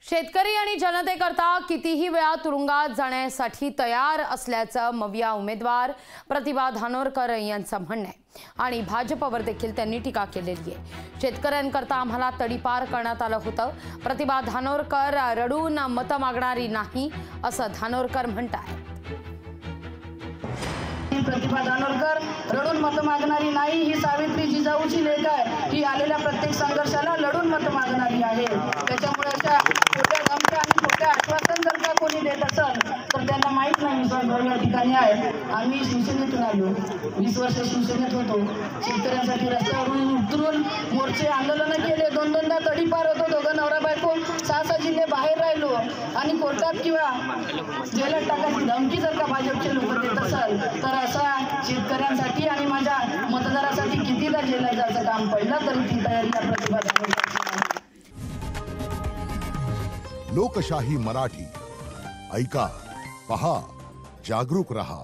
शेतकरी आणि जनतेकरता कितीही वेळा तुरुंगात जाण्यासाठी तयार असल्याचं मविया उमेदवार प्रतिभा धानोरकर यांचं म्हणणं आहे आणि भाजपवर देखील त्यांनी टीका केलेली आहे। शेतकऱ्यांकरता आम्हाला तडीपार करण्यात आलं होतं। प्रतिभा धानोरकर रडून मत मागणारी नाही असं धानोरकर म्हणतात। प्रतिभा धानोरकर रडून मत मागणारी नाही, ही सावित्री जिजाऊची लेख आहे। ही आलेल्या प्रत्येक संघर्षाला लढून मत मागणारी आहे। त्याच्यामुळे अशा खोट्या धमक्या आणि खोट्या आश्वासन जर का कोणी देत असेल तर त्यांना माहीत नाही मी या ठिकाणी आहे। आम्ही शिवसेनेतून आलो, 20 वर्ष शिवसेनेत होतो। शेतकऱ्यांसाठी रस्त्यावरून उतरून मोर्चे आंदोलन केले, दोनदा तडीपार होतो। दोघं नवरा बायको 6 जिल्हे बाहेर राहिलो आणि कोर्टात किंवा जेलात टाकायची धमकी जर का भाजपचे लोक देत असेल तर असा शेतकऱ्यांसाठी आणि माझ्या मतदारासाठी कितीदा जेलात जायचं काम पडलं तरी ती तयारी या प्रतिभा धानोरकरची आहे। लोकशाही मराठी ऐका, पहा, जागरूक रहा।